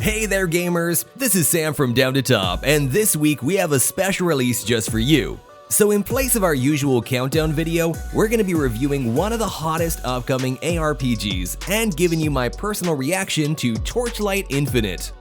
Hey there gamers, this is Sam from downtotop, and this week we have a special release just for you. So in place of our usual countdown video, we're going to be reviewing one of the hottest upcoming ARPGs and giving you my personal reaction to Torchlight Infinite.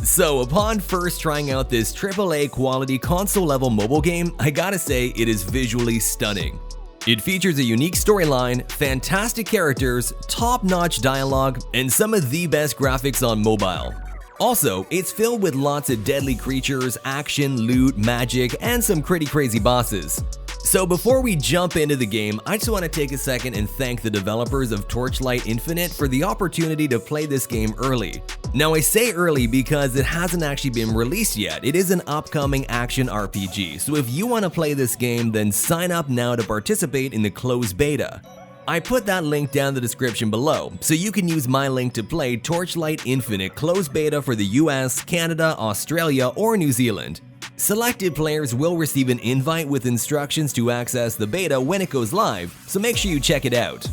So upon first trying out this AAA quality console level mobile game, I gotta say it is visually stunning. It features a unique storyline, fantastic characters, top-notch dialogue, and some of the best graphics on mobile. Also, it's filled with lots of deadly creatures, action, loot, magic, and some pretty crazy bosses. So before we jump into the game, I just want to take a second and thank the developers of Torchlight Infinite for the opportunity to play this game early. Now I say early because it hasn't actually been released yet. It is an upcoming action RPG, so if you want to play this game, then sign up now to participate in the closed beta. I put that link down in the description below, so you can use my link to play Torchlight Infinite closed beta for the US, Canada, Australia, or New Zealand. Selected players will receive an invite with instructions to access the beta when it goes live, so make sure you check it out.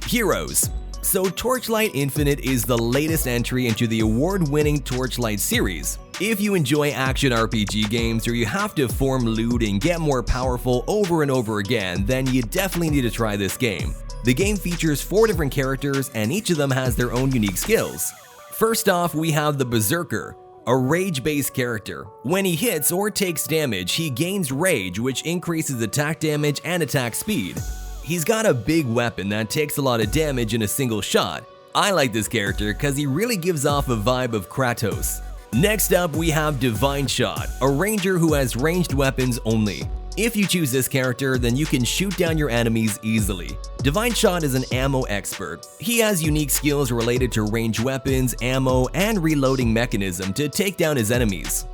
Heroes. So Torchlight Infinite is the latest entry into the award-winning Torchlight series. If you enjoy action RPG games or you have to farm loot and get more powerful over and over again, then you definitely need to try this game. The game features 4 different characters and each of them has their own unique skills. First off, we have the Berserker, a rage-based character. When he hits or takes damage, he gains rage, which increases attack damage and attack speed. He's got a big weapon that takes a lot of damage in a single shot. I like this character because he really gives off a vibe of Kratos. Next up, we have Divine Shot, a ranger who has ranged weapons only. If you choose this character, then you can shoot down your enemies easily. Divine Shot is an ammo expert. He has unique skills related to ranged weapons, ammo, and reloading mechanism to take down his enemies.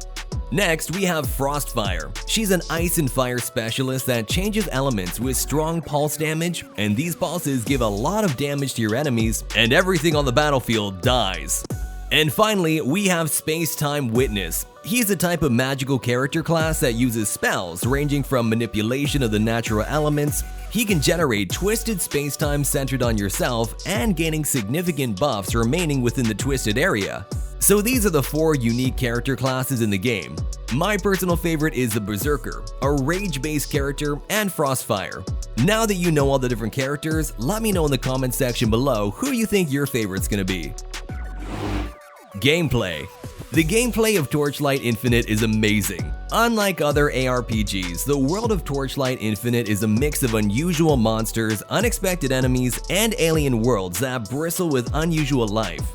Next, we have Frostfire. She's an ice and fire specialist that changes elements with strong pulse damage, and these pulses give a lot of damage to your enemies, and everything on the battlefield dies. And finally, we have Space-Time Witness. He's a type of magical character class that uses spells ranging from manipulation of the natural elements. He can generate twisted space-time centered on yourself and gaining significant buffs remaining within the twisted area. So these are the 4 unique character classes in the game. My personal favorite is the Berserker, a rage-based character, and Frostfire. Now that you know all the different characters, let me know in the comment section below who you think your favorite's gonna be. Gameplay. The gameplay of Torchlight Infinite is amazing. Unlike other ARPGs, the world of Torchlight Infinite is a mix of unusual monsters, unexpected enemies, and alien worlds that bristle with unusual life.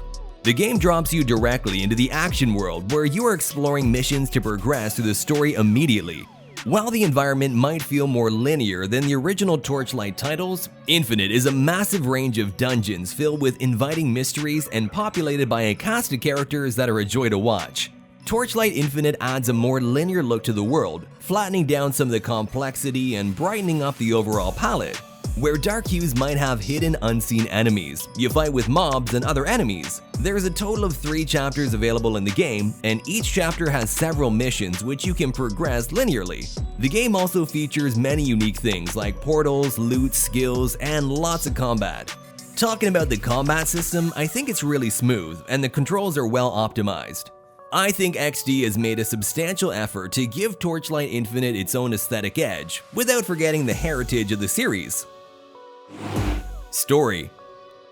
The game drops you directly into the action world where you are exploring missions to progress through the story immediately. While the environment might feel more linear than the original Torchlight titles, Infinite is a massive range of dungeons filled with inviting mysteries and populated by a cast of characters that are a joy to watch. Torchlight Infinite adds a more linear look to the world, flattening down some of the complexity and brightening up the overall palette. Where dark hues might have hidden unseen enemies, you fight with mobs and other enemies. There's a total of 3 chapters available in the game, and each chapter has several missions which you can progress linearly. The game also features many unique things like portals, loot, skills, and lots of combat. Talking about the combat system, I think it's really smooth, and the controls are well optimized. I think XD has made a substantial effort to give Torchlight Infinite its own aesthetic edge, without forgetting the heritage of the series. Story.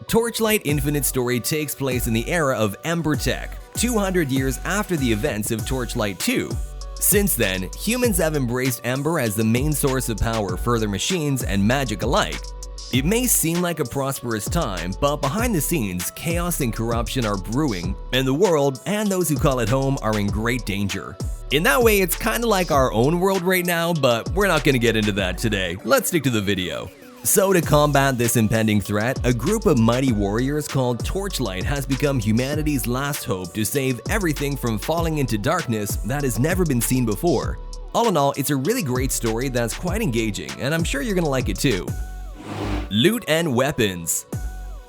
Torchlight Infinite story takes place in the era of Ember Tech, 200 years after the events of Torchlight 2. Since then, humans have embraced Ember as the main source of power for their machines and magic alike. It may seem like a prosperous time, but behind the scenes, chaos and corruption are brewing, and the world and those who call it home are in great danger. In that way, it's kinda like our own world right now, but we're not gonna get into that today. Let's stick to the video. So to combat this impending threat, a group of mighty warriors called Torchlight has become humanity's last hope to save everything from falling into darkness that has never been seen before. All in all, it's a really great story that's quite engaging, and I'm sure you're gonna like it too. Loot and weapons.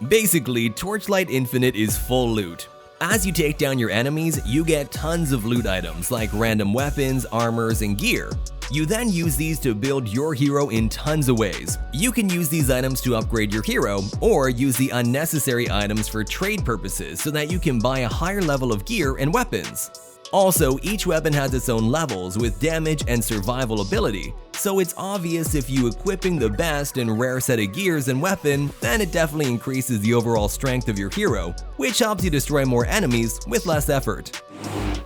Basically, Torchlight Infinite is full loot. As you take down your enemies, you get tons of loot items like random weapons, armors, and gear. You then use these to build your hero in tons of ways. You can use these items to upgrade your hero, or use the unnecessary items for trade purposes so that you can buy a higher level of gear and weapons. Also, each weapon has its own levels with damage and survival ability, so it's obvious if you equipping the best and rare set of gears and weapon, then it definitely increases the overall strength of your hero, which helps you destroy more enemies with less effort.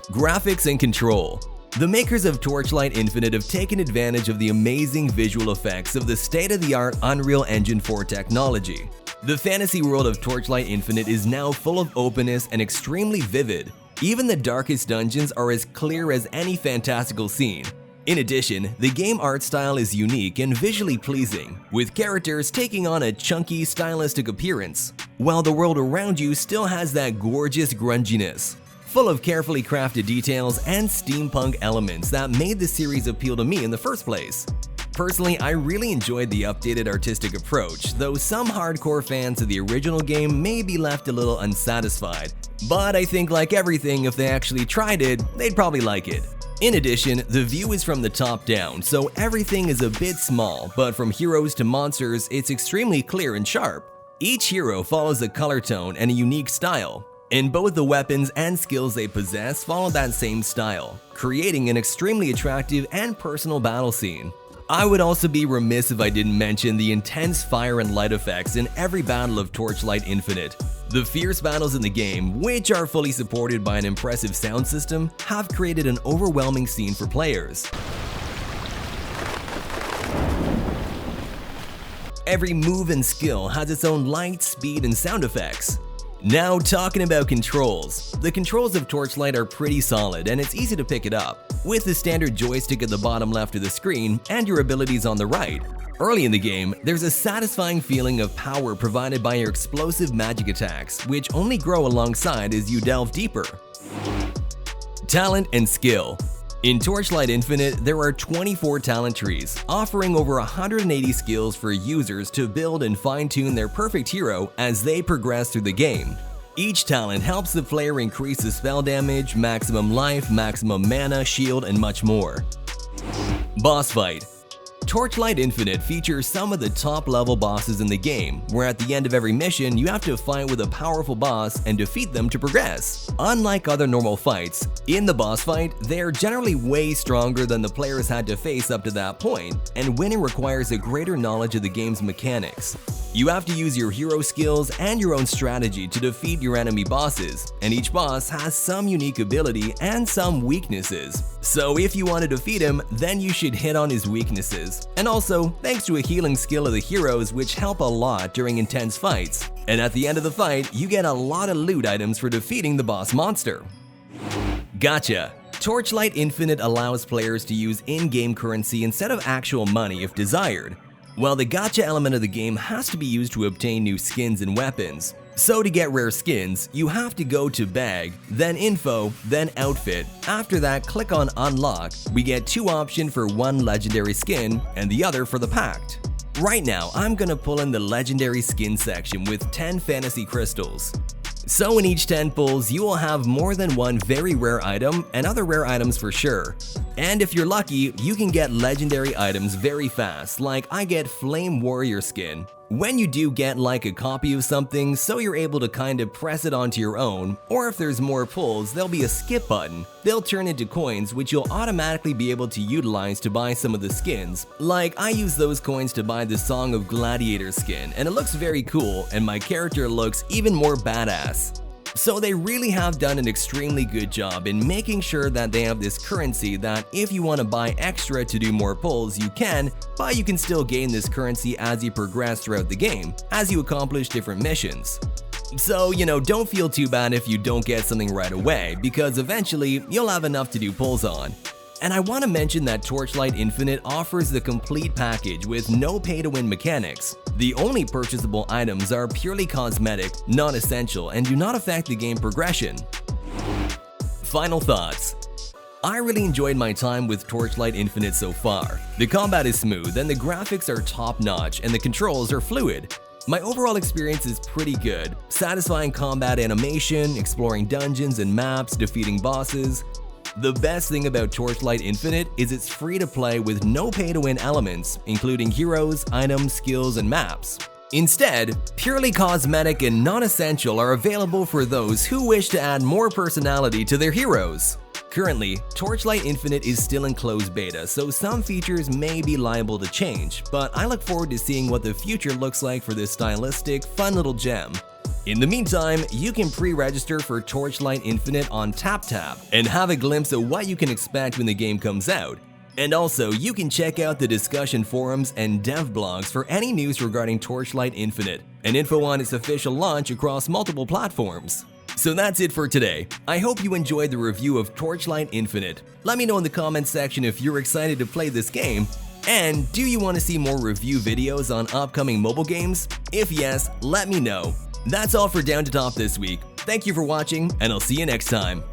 Graphics and control. The makers of Torchlight Infinite have taken advantage of the amazing visual effects of the state-of-the-art Unreal Engine 4 technology. The fantasy world of Torchlight Infinite is now full of openness and extremely vivid. Even the darkest dungeons are as clear as any fantastical scene. In addition, the game art style is unique and visually pleasing, with characters taking on a chunky, stylistic appearance, while the world around you still has that gorgeous grunginess, full of carefully crafted details and steampunk elements that made the series appeal to me in the first place. Personally, I really enjoyed the updated artistic approach, though some hardcore fans of the original game may be left a little unsatisfied. But I think like everything, if they actually tried it, they'd probably like it. In addition, the view is from the top down, so everything is a bit small, but from heroes to monsters, it's extremely clear and sharp. Each hero follows a color tone and a unique style, and both the weapons and skills they possess follow that same style, creating an extremely attractive and personal battle scene. I would also be remiss if I didn't mention the intense fire and light effects in every battle of Torchlight Infinite. The fierce battles in the game, which are fully supported by an impressive sound system, have created an overwhelming scene for players. Every move and skill has its own light, speed, and sound effects. Now talking about controls. The controls of Torchlight are pretty solid and it's easy to pick it up, with the standard joystick at the bottom left of the screen and your abilities on the right. Early in the game, there's a satisfying feeling of power provided by your explosive magic attacks, which only grow alongside as you delve deeper. Talent and skill. In Torchlight Infinite, there are 24 talent trees, offering over 180 skills for users to build and fine-tune their perfect hero as they progress through the game. Each talent helps the player increase the spell damage, maximum life, maximum mana, shield, and much more. Boss fight. Torchlight Infinite features some of the top-level bosses in the game, where at the end of every mission you have to fight with a powerful boss and defeat them to progress. Unlike other normal fights, in the boss fight, they're generally way stronger than the players had to face up to that point, and winning requires a greater knowledge of the game's mechanics. You have to use your hero skills and your own strategy to defeat your enemy bosses, and each boss has some unique ability and some weaknesses. So if you want to defeat him, then you should hit on his weaknesses. And also, thanks to a healing skill of the heroes which help a lot during intense fights. And at the end of the fight, you get a lot of loot items for defeating the boss monster. Gacha. Torchlight Infinite allows players to use in-game currency instead of actual money if desired. While the gacha element of the game has to be used to obtain new skins and weapons. So to get rare skins, you have to go to Bag, then Info, then Outfit. After that, click on Unlock. We get two options for one legendary skin and the other for the Pact. Right now, I'm gonna pull in the legendary skin section with 10 fantasy crystals. So in each 10 pulls, you will have more than one very rare item and other rare items for sure. And if you're lucky, you can get legendary items very fast, like I get Flame Warrior skin. When you do get like a copy of something, so you're able to kind of press it onto your own, or if there's more pulls, there'll be a skip button. They'll turn into coins which you'll automatically be able to utilize to buy some of the skins. Like I use those coins to buy the Song of Gladiator skin, and it looks very cool and my character looks even more badass. So they really have done an extremely good job in making sure that they have this currency that if you want to buy extra to do more pulls, you can, but you can still gain this currency as you progress throughout the game, as you accomplish different missions. So, don't feel too bad if you don't get something right away, because eventually you'll have enough to do pulls on. And I want to mention that Torchlight Infinite offers the complete package with no pay-to-win mechanics. The only purchasable items are purely cosmetic, non-essential, and do not affect the game progression. Final thoughts. I really enjoyed my time with Torchlight Infinite so far. The combat is smooth and the graphics are top-notch and the controls are fluid. My overall experience is pretty good. Satisfying combat animation, exploring dungeons and maps, defeating bosses. The best thing about Torchlight Infinite is it's free to play with no pay-to-win elements, including heroes, items, skills, and maps. Instead, purely cosmetic and non-essential are available for those who wish to add more personality to their heroes. Currently, Torchlight Infinite is still in closed beta, so some features may be liable to change, but I look forward to seeing what the future looks like for this stylistic, fun little gem. In the meantime, you can pre-register for Torchlight Infinite on TapTap and have a glimpse of what you can expect when the game comes out. And also, you can check out the discussion forums and dev blogs for any news regarding Torchlight Infinite and info on its official launch across multiple platforms. So that's it for today. I hope you enjoyed the review of Torchlight Infinite. Let me know in the comments section if you're excited to play this game. And do you want to see more review videos on upcoming mobile games? If yes, let me know. That's all for Down to Top this week. Thank you for watching, and I'll see you next time.